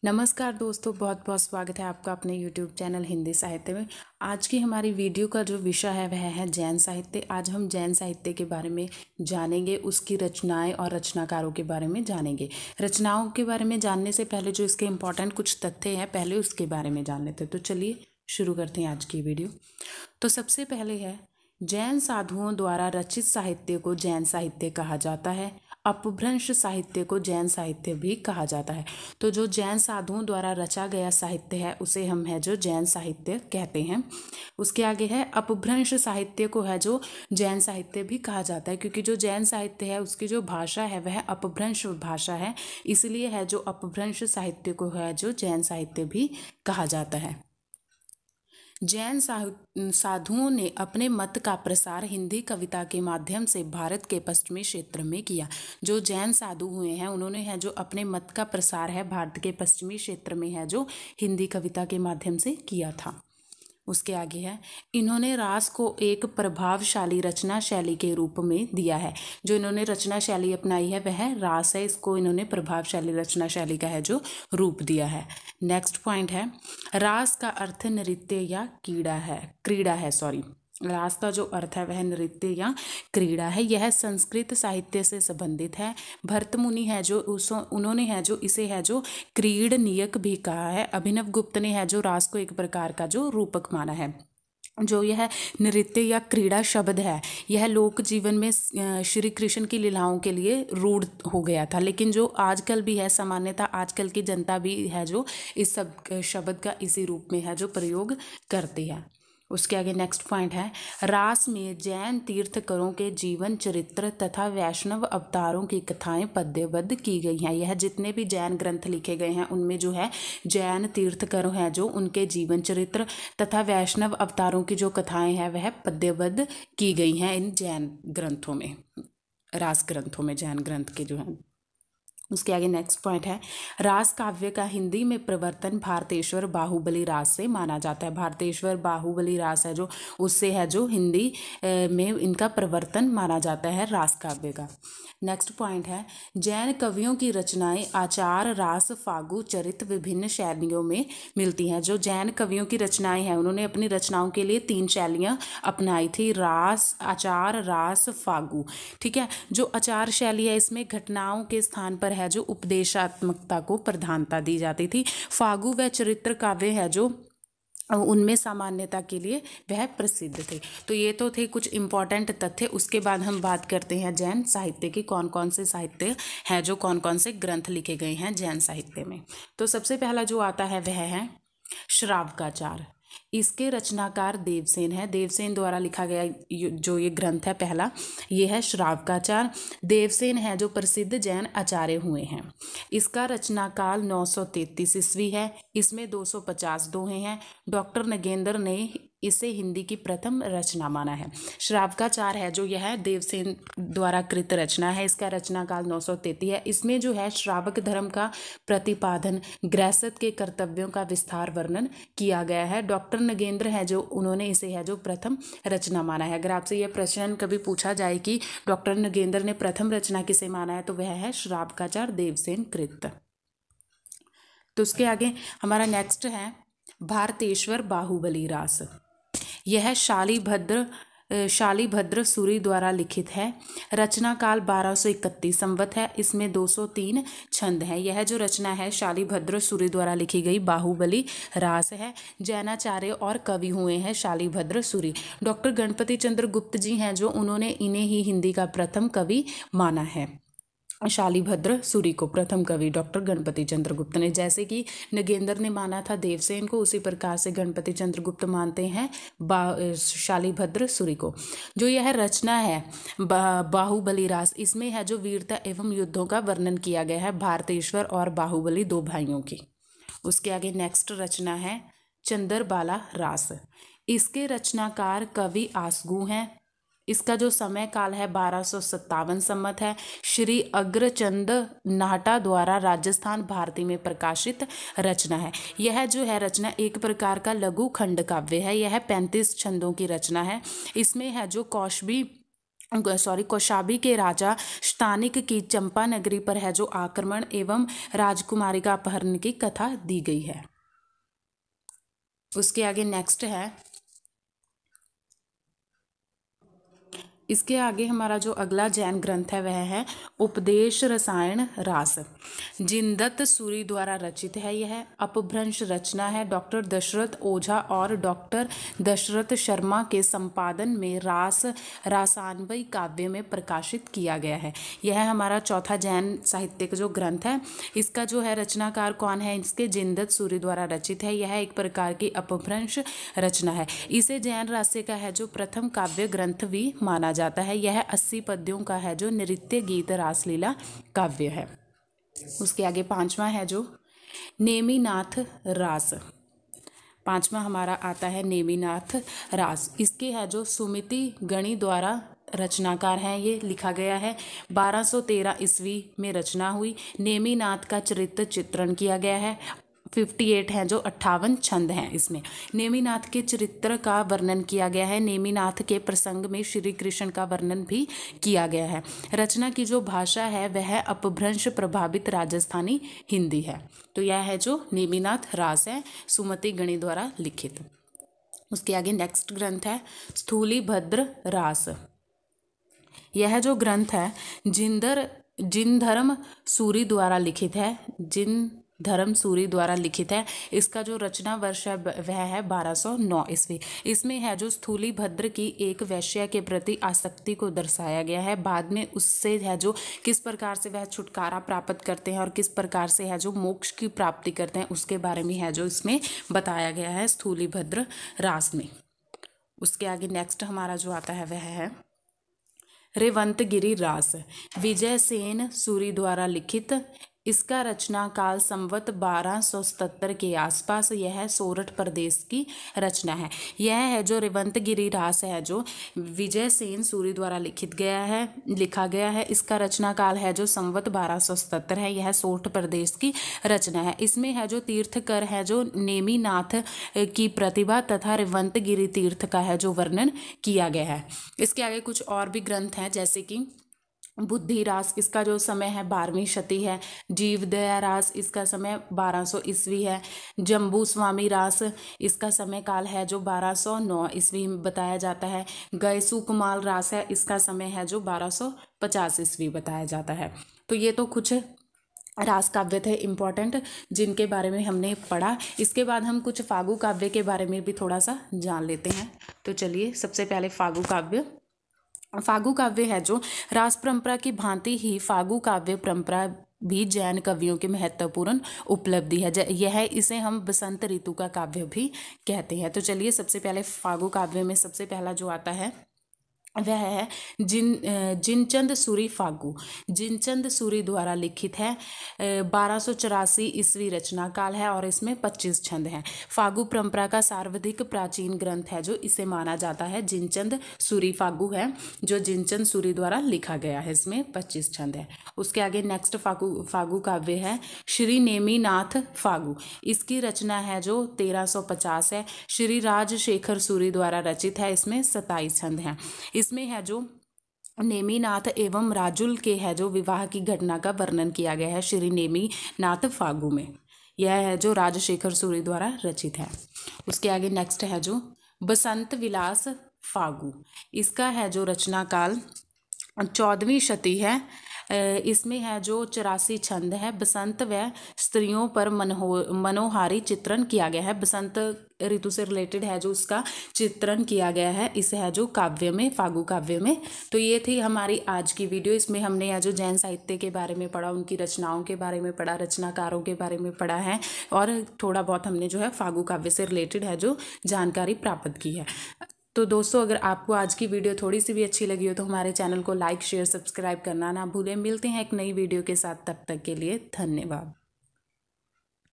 नमस्कार दोस्तों, बहुत बहुत स्वागत है आपका अपने YouTube चैनल हिंदी साहित्य में। आज की हमारी वीडियो का जो विषय है वह है जैन साहित्य। आज हम जैन साहित्य के बारे में जानेंगे, उसकी रचनाएं और रचनाकारों के बारे में जानेंगे। रचनाओं के बारे में जानने से पहले जो इसके इम्पोर्टेंट कुछ तथ्य हैं, पहले उसके बारे में जान लेते हैं। तो चलिए शुरू करते हैं आज की वीडियो। तो सबसे पहले है, जैन साधुओं द्वारा रचित साहित्य को जैन साहित्य कहा जाता है। अपभ्रंश साहित्य को जैन साहित्य भी कहा जाता है। तो जो जैन साधुओं द्वारा रचा गया साहित्य है उसे हम है जो जैन साहित्य कहते हैं। उसके आगे है, अपभ्रंश साहित्य को है जो जैन साहित्य भी कहा जाता है, क्योंकि जो जैन साहित्य है उसकी जो भाषा है वह अपभ्रंश भाषा है, इसलिए है जो अपभ्रंश साहित्य को है जो जैन साहित्य भी कहा जाता है। जैन साधुओं ने अपने मत का प्रसार हिंदी कविता के माध्यम से भारत के पश्चिमी क्षेत्र में किया। जो जैन साधु हुए हैं उन्होंने है जो अपने मत का प्रसार है भारत के पश्चिमी क्षेत्र में है जो हिंदी कविता के माध्यम से किया था। उसके आगे है, इन्होंने रास को एक प्रभावशाली रचना शैली के रूप में दिया है। जो इन्होंने रचना शैली अपनाई है वह रास है, इसको इन्होंने प्रभावशाली रचना शैली का है जो रूप दिया है। नेक्स्ट पॉइंट है, रास का अर्थ नृत्य या क्रीड़ा है। रास का जो अर्थ है वह नृत्य या क्रीड़ा है। यह संस्कृत साहित्य से संबंधित है। भरत मुनि है जो उन्होंने है जो इसे है जो क्रीडनीयक भी कहा है। अभिनव गुप्त ने है जो रास को एक प्रकार का जो रूपक माना है। जो यह नृत्य या क्रीड़ा शब्द है यह लोक जीवन में श्री कृष्ण की लीलाओं के लिए रूढ़ हो गया था, लेकिन जो आजकल भी है, सामान्यतः आजकल की जनता भी है जो इस सब शब्द का इसी रूप में है जो प्रयोग करती है। उसके आगे नेक्स्ट पॉइंट है, रास में जैन तीर्थकरों के जीवन चरित्र तथा वैष्णव अवतारों की कथाएं पद्यबद्ध की गई हैं। यह जितने भी जैन ग्रंथ लिखे गए हैं उनमें जो है जैन तीर्थकर हैं जो उनके जीवन चरित्र तथा वैष्णव अवतारों की जो कथाएं हैं वह पद्यबद्ध की गई हैं इन जैन ग्रंथों में, रास ग्रंथों में, जैन ग्रंथ के जो हैं। उसके आगे नेक्स्ट पॉइंट है, रास काव्य का हिंदी में प्रवर्तन भारतेश्वर बाहुबली रास से माना जाता है। भारतेश्वर बाहुबली रास है जो उससे है जो हिंदी में इनका प्रवर्तन माना जाता है रास काव्य का। नेक्स्ट पॉइंट है, जैन कवियों की रचनाएं आचार, रास, फागु, चरित विभिन्न शैलियों में मिलती हैं। जो जैन कवियों की रचनाएं हैं उन्होंने अपनी रचनाओं के लिए 3 शैलियाँ अपनाई थी, रास, आचार, रास, फागु। ठीक है, जो आचार शैली है इसमें घटनाओं के स्थान पर है जो उपदेशात्मकता को प्रधानता दी जाती थी। फागु व चरित्र काव्य है जो उनमें सामान्यता के लिए वह प्रसिद्ध थे। तो ये तो थे कुछ इम्पॉर्टेंट तथ्य। उसके बाद हम बात करते हैं जैन साहित्य की, कौन कौन से साहित्य हैं जो कौन कौन से ग्रंथ लिखे गए हैं जैन साहित्य में। तो सबसे पहला जो आता है वह है श्रावकाचार। इसके रचनाकार देवसेन है। देवसेन द्वारा लिखा गया जो ये ग्रंथ है पहला, ये है श्रावकाचार। देवसेन है जो प्रसिद्ध जैन आचार्य हुए हैं। इसका रचनाकाल 933 ईस्वी है। इसमें 250 दोहे हैं। डॉक्टर नगेंद्र ने इसे हिंदी की प्रथम रचना माना है। श्रावकाचार है जो यह देवसेन द्वारा कृत रचना है। इसका रचनाकाल 933 है। इसमें जो है श्रावक धर्म का प्रतिपादन, गृहस्थ के कर्तव्यों का विस्तार वर्णन किया गया है। डॉक्टर नगेंद्र है जो उन्होंने इसे है जो प्रथम रचना माना है। अगर आपसे यह प्रश्न कभी पूछा जाए कि डॉक्टर नगेंद्र ने प्रथम रचना किसे माना है तो वह है श्रावकाचार शालिभद्र कृत। तो उसके आगे हमारा नेक्स्ट है भारतेश्वर बाहुबली रास। यह शालिभद्र सूरी द्वारा लिखित है। रचना काल 1231 संवत है। इसमें 203 छंद हैं। यह जो रचना है शालिभद्र सूरी द्वारा लिखी गई बाहुबली रास है। जैनाचार्य और कवि हुए हैं शालिभद्र सूरी। डॉक्टर गणपति चंद्र गुप्त जी हैं जो उन्होंने इन्हें ही हिंदी का प्रथम कवि माना है। शालिभद्र सूरी को प्रथम कवि डॉक्टर गणपति चंद्र गुप्त ने, जैसे कि नगेंद्र ने माना था देवसेन को, उसी प्रकार से गणपति चंद्र गुप्त मानते हैं शालिभद्र सूरी को। जो यह रचना है बाहुबली रास, इसमें है जो वीरता एवं युद्धों का वर्णन किया गया है भारतेश्वर और बाहुबली 2 भाइयों की। उसके आगे नेक्स्ट रचना है चंद्रबाला रास। इसके रचनाकार कवि आसगु हैं। इसका जो समय काल है 1257 संमत है। श्री अग्रचंद नाहटा द्वारा राजस्थान भारती में प्रकाशित रचना है। यह जो है रचना एक प्रकार का लघु खंड काव्य है। यह 35 छंदों की रचना है। इसमें है जो कौशबी कौशांबी के राजा स्थानिक की चंपा नगरी पर है जो आक्रमण एवं राजकुमारी का अपहरण की कथा दी गई है। उसके आगे नेक्स्ट है, इसके आगे हमारा जो अगला जैन ग्रंथ है वह है उपदेश रसायन रास। जिनदत्त सूरी द्वारा रचित है। यह अपभ्रंश रचना है। डॉक्टर दशरथ ओझा और डॉक्टर दशरथ शर्मा के संपादन में रासान्वयी काव्य में प्रकाशित किया गया है। यह हमारा चौथा जैन साहित्य का जो ग्रंथ है। इसका जो है रचनाकार कौन है, इसके जिनदत्त सूरी द्वारा रचित है। यह एक प्रकार की अपभ्रंश रचना है। इसे जैन रास्य का है जो प्रथम काव्य ग्रंथ भी माना जाता है। यह 80 पद्यों का है जो नृत्य गीत रासलीला काव्य है। उसके आगे पांचवा है जो नेमिनाथ रास। पांचवा हमारा आता है नेमिनाथ रास। इसके है जो सुमिति गणी द्वारा रचनाकार है। ये लिखा गया है 1213 ईस्वी में रचना हुई। नेमिनाथ का चरित्र चित्रण किया गया है। 58 हैं जो 58 छंद हैं इसमें। नेमिनाथ के चरित्र का वर्णन किया गया है। नेमिनाथ के प्रसंग में श्री कृष्ण का वर्णन भी किया गया है। रचना की जो भाषा है वह अपभ्रंश प्रभावित राजस्थानी हिंदी है। तो यह है जो नेमिनाथ रास है, सुमति गणी द्वारा लिखित। उसके आगे नेक्स्ट ग्रंथ है स्थूलीभद्र रास। यह जो ग्रंथ है जिनधर्म सूरी द्वारा लिखित है। जिनधर्म सूरी द्वारा लिखित है। इसका जो रचना वर्ष है वह है 1209 ईस्वी। इसमें है जो स्थूलीभद्र की एक वैश्या के प्रति आसक्ति को दर्शाया गया है। बाद में उससे है जो किस प्रकार से वह छुटकारा प्राप्त करते हैं और किस प्रकार से है जो मोक्ष की प्राप्ति करते हैं उसके बारे में है जो इसमें बताया गया है स्थूलीभद्र रास में। उसके आगे नेक्स्ट हमारा जो आता है वह है रेवंतगिरी रास। विजय सेन सूरी द्वारा लिखित। इसका रचना काल संवत 1277 के आसपास। यह सोरठ प्रदेश की रचना है। यह है जो रेवंतगिरी रास है जो विजय सेन सूरी द्वारा लिखा गया है। इसका रचना काल है जो संवत 1277 है। यह सोरठ प्रदेश की रचना है। इसमें है जो तीर्थकर है जो नेमिनाथ की प्रतिभा तथा रेवंतगिरी तीर्थ का है जो वर्णन किया गया है। इसके आगे कुछ और भी ग्रंथ हैं जैसे कि बुद्धि रास। इसका जो समय है 12वीं शती है। जीवदया रास, इसका समय 1200 ईस्वी है। जम्बू स्वामी रास, इसका समय काल है जो 1209 ईस्वी में बताया जाता है। गयसु कुमाल रास है, इसका समय है जो 1250 ईस्वी बताया जाता है। तो ये तो कुछ रास काव्य थे इम्पॉर्टेंट जिनके बारे में हमने पढ़ा। इसके बाद हम कुछ फागु काव्य के बारे में भी थोड़ा सा जान लेते हैं। तो चलिए सबसे पहले फागु काव्य। फागु काव्य है जो रास परंपरा की भांति ही फागु काव्य परंपरा भी जैन कवियों की महत्वपूर्ण उपलब्धि है। यह इसे हम बसंत ऋतु का काव्य भी कहते हैं। तो चलिए सबसे पहले फागु काव्य में सबसे पहला जो आता है वह है जिनचंद सूरी फागु। जिनचंद सूरी द्वारा लिखित है। 1284 ईस्वी रचना काल है और इसमें 25 छंद हैं। फागु परंपरा का सर्वाधिक प्राचीन ग्रंथ है जो इसे माना जाता है। जिनचंद सूरी फागु है जो जिनचंद सूरी द्वारा लिखा गया है। इसमें 25 छंद है। उसके आगे नेक्स्ट फागु काव्य है श्री नेमिनाथ फागु। इसकी रचना है जो 1350 है। श्री राजशेखर सूरी द्वारा रचित है। इसमें 27 छंद हैं। इसमें है जो नेमिनाथ एवं राजुल के है जो विवाह की घटना का वर्णन किया गया है श्री नेमिनाथ फागु में। यह है जो राजशेखर सूरी द्वारा रचित है। उसके आगे नेक्स्ट है जो बसंत विलास फागु। इसका है जो रचना काल 14वीं शती है। इसमें है जो 84 छंद है। बसंत व स्त्रियों पर मनोहारी चित्रण किया गया है। बसंत ऋतु से रिलेटेड है जो उसका चित्रण किया गया है इस है जो काव्य में, फागु काव्य में। तो ये थी हमारी आज की वीडियो। इसमें हमने यह जो जैन साहित्य के बारे में पढ़ा, उनकी रचनाओं के बारे में पढ़ा, रचनाकारों के बारे में पढ़ा है और थोड़ा बहुत हमने जो है फागु काव्य से रिलेटेड है जो जानकारी प्राप्त की है। तो दोस्तों अगर आपको आज की वीडियो थोड़ी सी भी अच्छी लगी हो तो हमारे चैनल को लाइक शेयर सब्सक्राइब करना ना भूलें। मिलते हैं एक नई वीडियो के साथ, तब तक के लिए धन्यवाद।